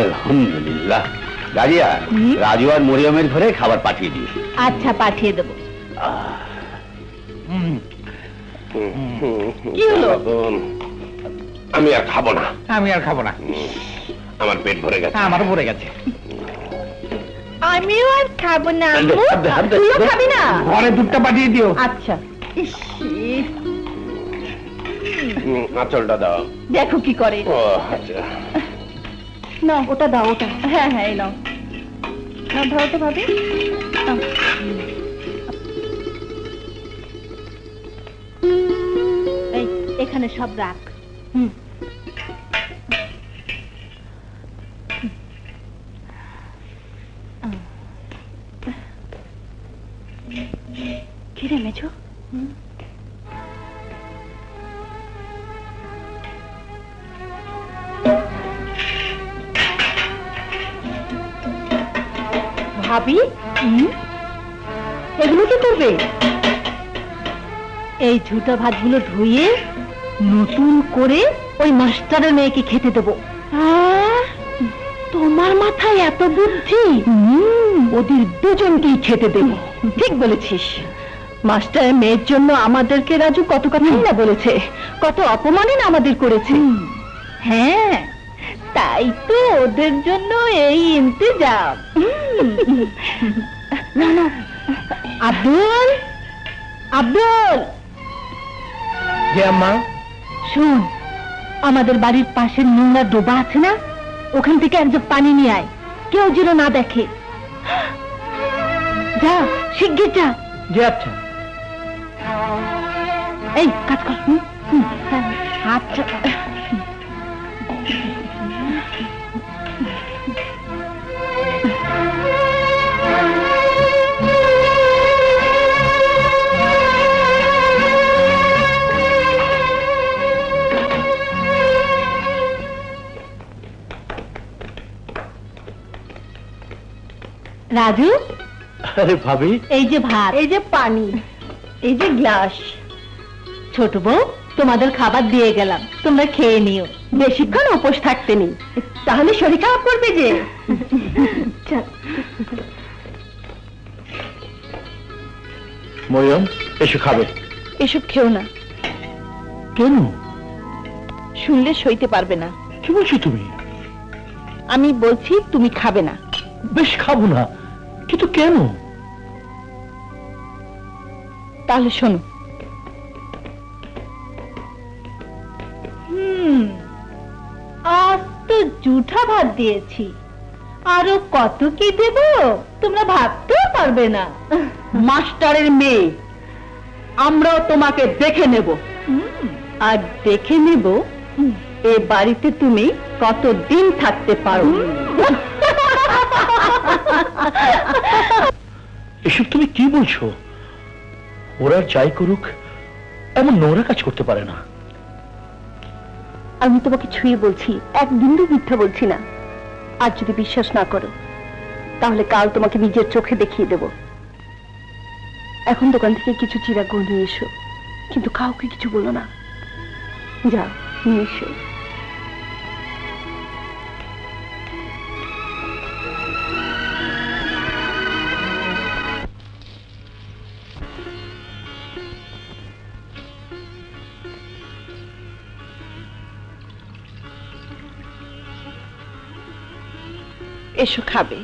আলহামদুলিল্লাহ। রাজিয়া, রাজু আর মরিয়মের ঘরে খাবার পাঠিয়ে দিই। আচ্ছা, পাঠিয়ে দেবো। কি হলো? আমি আর খাবো না। আমি আর খাবো না, আমার পেট ভরে গেছে। আমারও ভরে গেছে। আমিও আর খাবো না। হাত দে। তুইও খাবি না? ঘরে দুধটা পাঠিয়ে দিও। আচ্ছা। ইস, আঁচলটা দাও। দেখো কি করে। ও আচ্ছা, না, ওটা দাও, ওটা। হ্যাঁ হ্যাঁ, এই নাও। না, ধরো তো ভাবি। নাও। এই, এখানে সব রাখ। কি রে মেজো? ভাবি, এগুলো কি করবে? এই ঝুটা ভাতগুলো ধুয়ে নতুন করে ওই মাস্টারের মেয়েকে খেতে দেবো। তোমার মাথায় এত বুদ্ধি? ওদের দুজনকেই খেতে দেবো। ঠিক বলেছিস। মাস্টারের মেয়ের জন্য আমাদেরকে রাজু কত কথাই না বলেছে, কত অপমানই না আমাদের করেছে। হ্যাঁ, তাই তো ওদের জন্য এই ইন্তজাম। আব্দুল, আব্দুল। জি আম্মা। শুন, আমাদের বাড়ির পাশের নোংরা ডোবা আছে না, ওখান থেকে এক জগ পানি নিয়ে আয়, কেউ যেন না দেখে। যা, শিগগির যা। জি আচ্ছা। এই কাজ কর। আচ্ছা। রাজু, আরে ভাবি, এই যে ভাত, এই যে পানি, এই যে গ্লাস। ছোট বউ, তোমাদের খাবার দিয়ে গেলাম, তোমরা খেয়ে নিও। বেশিক্ষণ উপোস থাকতে নেই, তাহলে শরীর খারাপ করবে যে। মরিয়ম এসো খাবে। এসব খেও না, কেন? শুনলে সইতে পারবে না। কি বলছো তুমি? আমি বলছি তুমি খাবে না। বেশ খাবো না, কিন্তু কেন? তাহলে শোনো। আজ তো জুঠা ভাত দিয়েছি, আরো কত কি দেব তোমরা ভাবতেও পারবে না। মাস্টারের মেয়ে, আমরাও তোমাকে দেখে নেব। আর দেখে নেব এ বাড়িতে তুমি কতদিন থাকতে পারো। এসব তুমি কি বলছো? ওরা যাই করুক, এমন নোংরা কাজ করতে পারে না। আমি তোমাকে ছুঁয়ে বলছি, এক বিন্দু মিথ্যা বলছি না। আর যদি বিশ্বাস না করো, তাহলে কাল তোমাকে নিজের চোখে দেখিয়ে দেব। এখন দোকান থেকে কিছু চিরা গুড় নিয়ে এসো, কিন্তু কাউকে কিছু বলো না। যা, নিয়ে এসো। এসো, খাবে।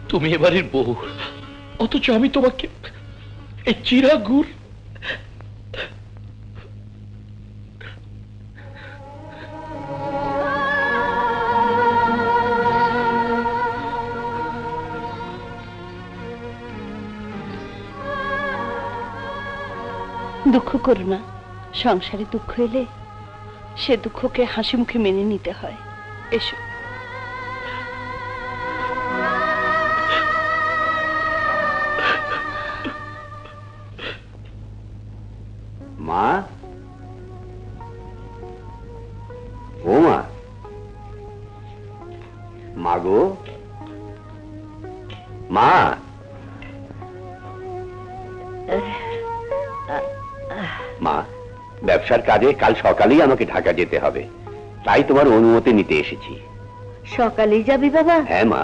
তুমি এবারের বউ, অথচ আমি তোমাকে এই চিরা গুড়। দুঃখ করো না, সংসারে দুঃখ এলে সে দুঃখকে হাসি মুখে মেনে নিতে হয়। এসো। মা, ও মা, মাগো, মা। মা, ব্যবসার কাজে কাল সকালেই আমাকে ঢাকা যেতে হবে, তাই তোমার অনুমতি নিতে এসেছি। সকালেই যাবি বাবা? হ্যাঁ মা,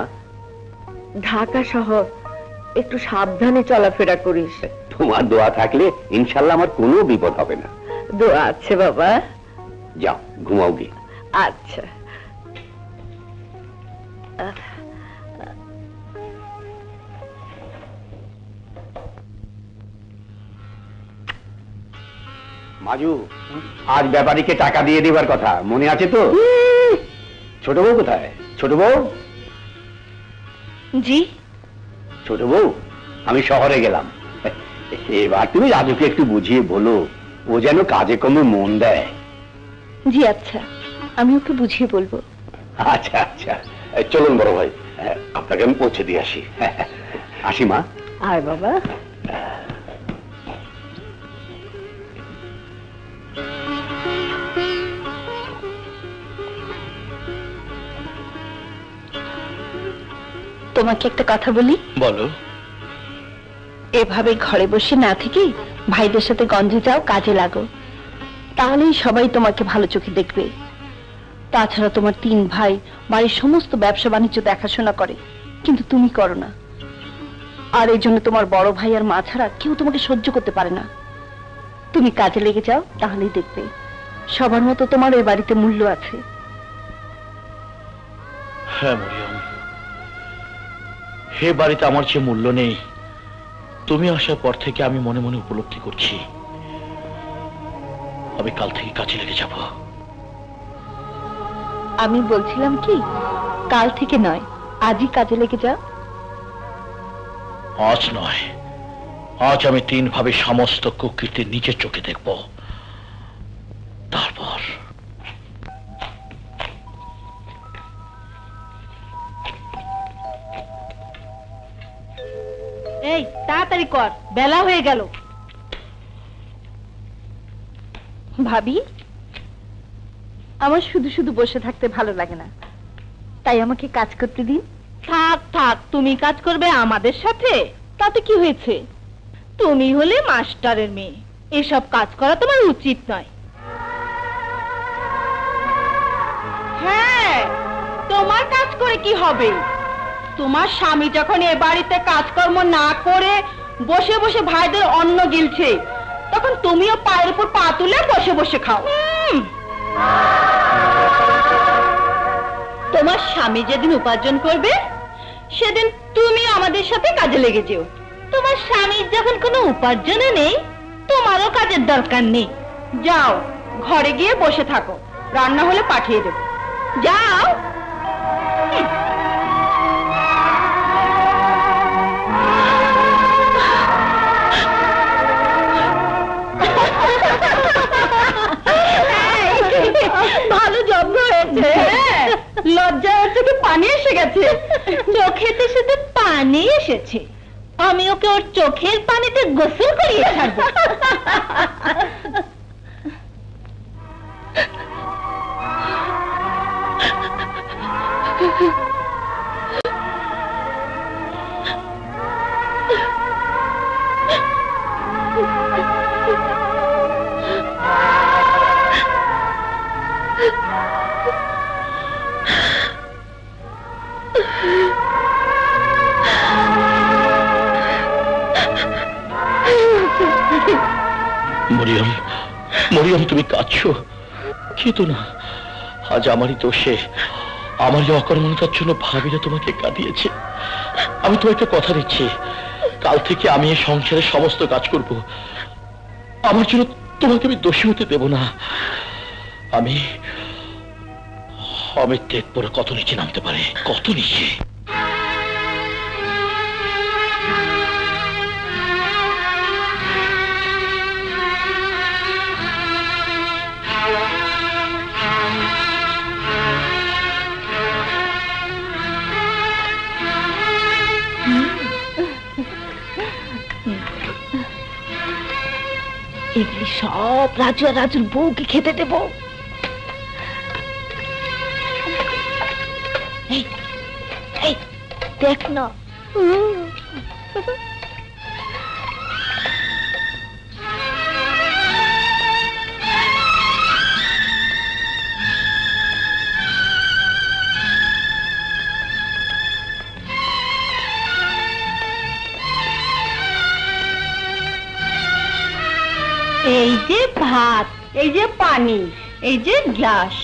ঢাকা শহর, একটু সাবধানে চলাফেরা করিস। তোমার দোয়া থাকলে ইনশাল্লাহ আমার কোনো বিপদ হবে না। দোয়া আছে বাবা। যাও ঘুমাও গে। আচ্ছা। মাজু, আজ ব্যাপারীকে টাকা দিয়ে দেবার কথা মনে আছে তো? ছোট বউ কোথায়? ছোট বউ, জি। ছোট বউ, আমি শহরে গেলাম। এবার তুমি রাজুকে একটু বুঝিয়ে বলো, ও যেন কাজে কমে মন দেয়। জি আচ্ছা, আমি ওকে বুঝিয়ে বলবো। আচ্ছা আচ্ছা, চলুন বড় ভাই, আপনাকে আমি পৌঁছে দিয়ে আসি। আসি মা। আয় বাবা। তোমাকে একটা কথা বলি। বলো। এভাবে ঘরে বসে না থেকে ভাইদের সাথে গঞ্জে যাও, কাজে লাগো, তাহলেই সবাই তোমাকে ভালো চোখে দেখবে। তাছাড়া তোমার 3 ভাই বাড়ির সমস্ত ব্যবসা বাণিজ্য দেখাশোনা করে, কিন্তু তুমি করো না। আর এই জন্য তোমার বড় ভাই আর মা ছাড়া কেউ তোমাকে সহ্য করতে পারে না। তুমি কাজে লেগে যাও, তাহলেই দেখবে সবার মতো তোমার এই বাড়িতে মূল্য আছে। হ্যাঁ মরিয়ম, হে বাড়িতে আমার যে মূল্য নেই, তুমি আসার পর থেকে আমি মনে মনে উপলব্ধি করছি। আমি কাল থেকে কাজে লেগে যাব। আমি বলছিলাম কি, কাল থেকে নয়, আজই কাজে লেগে যাও। আজ নয়, আজ আমি 3 ভাবে সমস্ত কুকীর্তি নিজের চোখে দেখব, তারপর এই তাড়াতাড়ি কর, বেলা হয়ে গেল। ভাবি, আমার শুধু শুধু বসে থাকতে ভালো লাগে না, তাই আমাকে কাজ করতে দিন। থাক থাক, তুমি কাজ করবে আমাদের সাথে, তাতে কি হয়েছে? তুমি হলে মাস্টারের মেয়ে, এসব কাজ করা তোমার উচিত নয়। হ্যাঁ, তোমার কাজ করে কি হবে? তোমার স্বামী যখন এ বাড়িতে কাজকর্ম না করে বসে বসে ভাইদের অন্ন গিলছে, তখন তুমিও পায়ের উপর পা তুলে বসে বসে খাও। তোমার স্বামী যেদিন উপার্জন করবে, সেদিন তুমি আমাদের সাথে কাজে লেগে যেও। তোমার স্বামীর যখন কোনো উপার্জনে নেই, তোমারও কাজের দরকার নেই। যাও, ঘরে গিয়ে বসে থাকো, রান্না হলে পাঠিয়ে দেব। যাও। ভালো যত্ন হয়েছে। লজ্জা হচ্ছে কি, পানি এসে গেছে চোখেতে, শুধু পানি এসেছে। আমি ওকে ওর চোখের পানিতে গোসল করিয়ে ছাড়বো। মরিয়ম, মরিয়ম তুমি কাঁদছো? কেঁদো না, আজ আমারই দোষে, আমার এই অকর্মণতার জন্য ভাবিরা তোমাকে কাঁদিয়েছে। আমি তোমাকে কথা দিচ্ছি, কাল থেকে আমি এই সংসারের সমস্ত কাজ করব। আমার জন্য তোমাকে আমি দোষী হতে দেব না। আমি আমি দেখবো কত নিচে নামতে পারে, কত নিচে। এগুলি সব রাজু আর রাজুর বউকে খেতে দেব। এই, এই, দেখ না। এই যে ভাত, এই যে পানি, এই যে গ্লাস।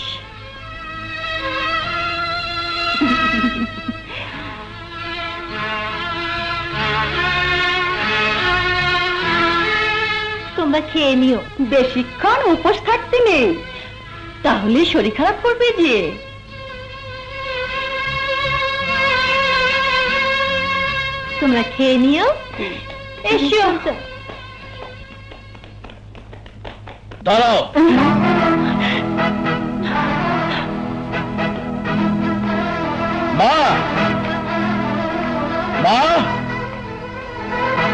তোমরা খেয়ে নিও, বেশিক্ষণ উপোস থাকতে নেই, তাহলে শরীর খারাপ করবে যে। তোমরা খেয়ে নিও, এসো। দাঁড়াও, মা, মা,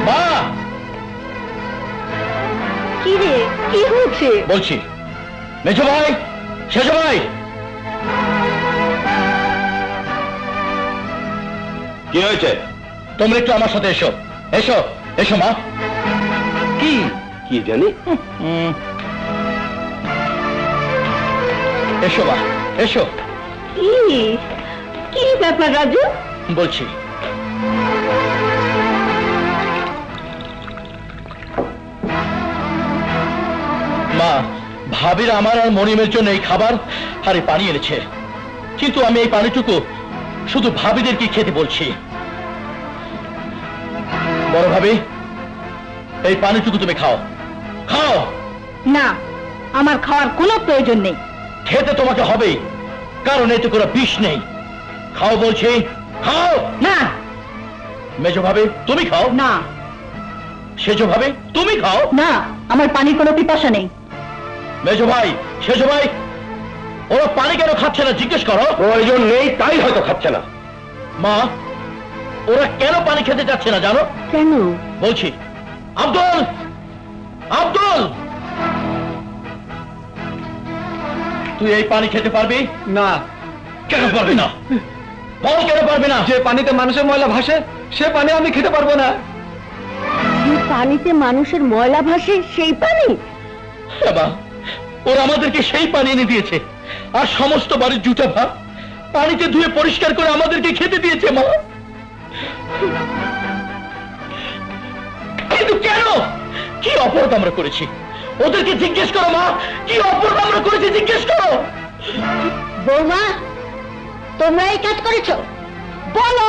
মা, কি রে, কি হয়েছে? বলছি মেজো ভাই, সেজো ভাই, কি হয়েছে? তোমরা একটু আমার সাথে এসো, এসো, এসো মা। কি কি জানি? এসো মা, এসো। কি কি ব্যাপার রাজু? বলছি মা, ভাবির আমার আর মরিমের জন্য এই খাবার আর এই পানি এনেছে, কিন্তু আমি এই পানিটুকু শুধু ভাবিদেরকে খেতে বলছি। বড় ভাবি, এই পানিটুকু তুমি খাও, খাও। না, আমার খাওয়ার কোনো প্রয়োজন নেই। খেতে তোমাকে হবেই, কারণ এতে কোনো বিষ নেই। খাও বলছি, খাও। না মেজো ভাবি তুমি খাও। না সেজো ভাবি তুমি খাও। না, আমার পানির কোনো পিপাসা নেই। মেজো ভাই, সেজো ভাই, ওরা পানি কেন খাচ্ছে না জিজ্ঞেস করো। প্রয়োজন নেই তাই হয়তো খাচ্ছে না। মা, ওরা কেন পানি খেতে চাচ্ছে না জানো? কেন? বলছি, আব্দুল, আব্দুল, তুই এই পানি খেতে পারবি? না, কেন পারবি না? বল কেন পারবি না? যে পানিতে মানুষের ময়লা ভাসে সে পানি আমি খেতে পারবো না। যে পানিতে মানুষের ময়লা ভাসে সেই পানি? হ্যাঁ মা, ওরা আমাদেরকে সেই পানি এনে দিয়েছে, আর সমস্ত বাড়ির জুতা ভাত পানিতে ধুয়ে পরিষ্কার করে আমাদেরকে খেতে দিয়েছে মা। কিন্তু কেন? কি অপরাধ আমরা করেছি? ওদেরকে জিজ্ঞেস করো মা, কি অপরাধ আমরা করেছি জিজ্ঞেস করো। বৌমা, তোমরা এই কাজ করেছো? বলো,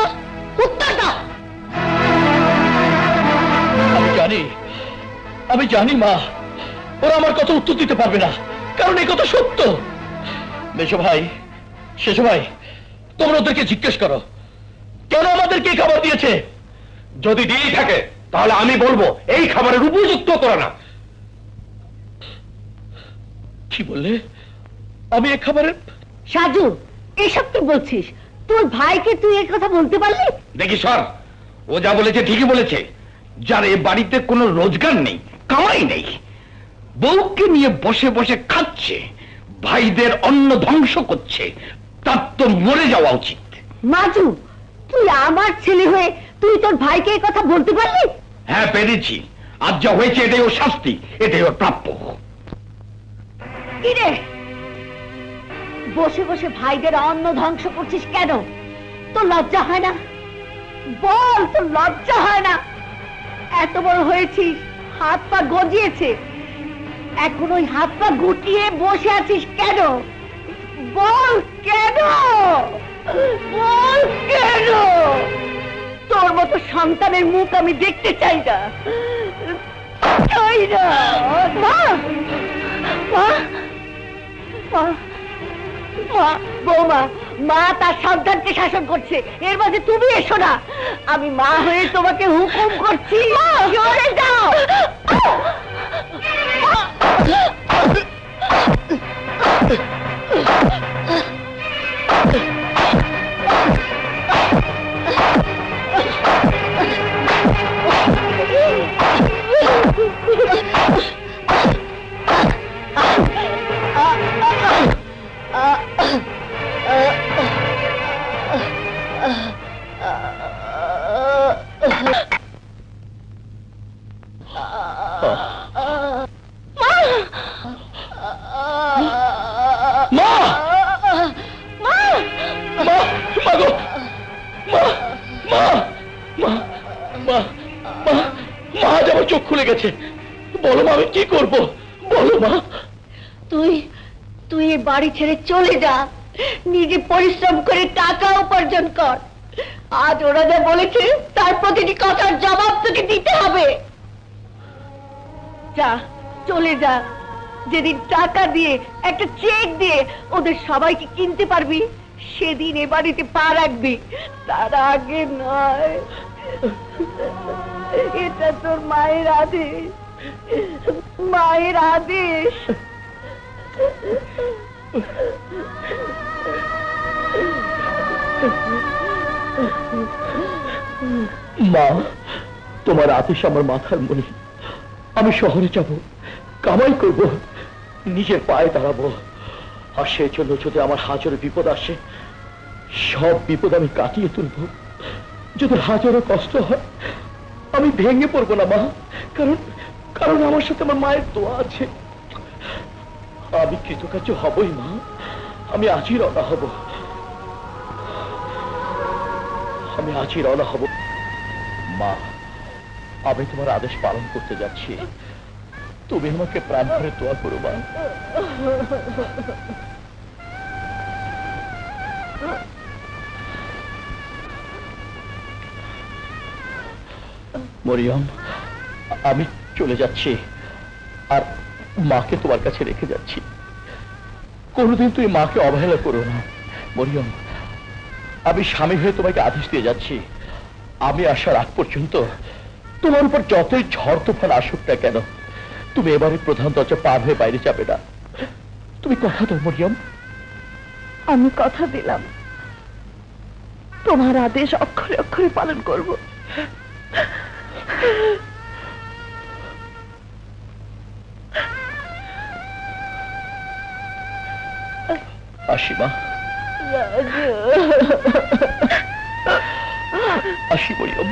উত্তর দাও। আমি জানি মা, ওরা আমার কথা উত্তর দিতে পারবে না, কারণ এই কথা সত্য। মেজো ভাই, সেজো ভাই, তোমরা ওদেরকে জিজ্ঞেস করো কেন আমাদেরকে এই খাবার দিয়েছে। যদি দিয়েই থাকে তাহলে আমি বলবো এই খাবারের উপযুক্ত তোরা না। কি বললে? আমি এই খাবারের? সাজু, এসব কি বলছিস? তোর ভাইকে তুই এই কথা বলতে পারলি? দেখি সর, ও যা বলেছে ঠিকই বলেছে। যার এ বাড়িতে কোনো রোজগার নেই, কামাই নেই, বউকে নিয়ে বসে বসে খাচ্ছে, ভাইদের অন্ন ধ্বংস করছে, তার তো মরে যাওয়া উচিত। মাজু, তুই আমার ছেলে হয়ে তুই তোর ভাইকে এই কথা বলতে পারলি? হ্যাঁ পেরেছি, আজ যা হয়েছে এটাই ওর শাস্তি, এটাই ওর প্রাপ্য। কি রে, বসে বসে ভাইদের অন্ন ধ্বংস করছিস কেন? তোর লজ্জা হয় না? বল, তোর লজ্জা হয় না? এত বড় হয়েছিস, হাত পা গজিয়েছে, এখন ওই হাত পা গুটিয়ে বসে আছিস কেন? বল কেন? বল কেন? তোর মতো সন্তানের মুখ আমি দেখতে চাই না, চাই না। মা, মা, মা, মা, বৌমা, মা তার সন্তানকে শাসন করছে, এর মাঝে তুমি এসো না। আমি মা হয়ে তোমাকে হুকুম করছি, সরে যাও। মা, মা, মা, মা গো, মা, মা, মা, মা, মা, মা, আজ আমার চোখ খুলে গেছে। বলো মা, আমি কি করব? বলো মা। তুই তুই এই বাড়ি ছেড়ে চলে যা, নিজে পরিশ্রম করে টাকা উপার্জন কর। আজ ওরা যা বলেছে তার প্রতিটি কথার জবাব তোকে দিতে হবে। যা, চলে যা। যেদিন টাকা দিয়ে, একটা চেক দিয়ে ওদের সবাইকে কিনতে পারবি, সেদিন এ বাড়িতে পা রাখবি, তার আগে নয়। এটা তোর মায়ের আদেশ, মায়ের আদেশ। মা, তোমার আদেশ আমার মাথার মনি। আমি শহরে যাব, কামাই করব, নিজের পায়ে দাঁড়াবো। আর সেই জন্য যদি আমার হাজারো বিপদ আসে, সব বিপদ আমি কাটিয়ে তুলব। যদি হাজারো কষ্ট হয়, আমি ভেঙে পড়বো না মা, কারণ কারণ আমার সাথে আমার মায়ের দোয়া আছে। আমি কৃতকার্য হবই মা। আমি আজই রওনা হব, আমি আজই রওনা হব। মা, আমি তোমার আদেশ পালন করতে যাচ্ছি, তুমি আমাকে প্রাণ ভরে দোয়া করো মা। মরিয়ম, আমি চলে যাচ্ছি, আর মাকে তোমার কাছে রেখে যাচ্ছি। কোনোদিন তুমি মাকে অবহেলা করো না মরিয়ম। আমি স্বামী হয়ে তোমাকে আদেশ দিয়ে যাচ্ছি, আমি আসার আগ পর্যন্ত তোমার উপর যতই ঝড় তুফান আসুক না কেন, তুমি এবারে প্রধান দরজা পার হয়ে বাইরে যাবে না। তুমি কথা দাও মরিয়ম। আমি কথা দিলাম, তোমার আদেশ অক্ষরে অক্ষরে পালন করব। আসি মা, আসি মরিয়ম।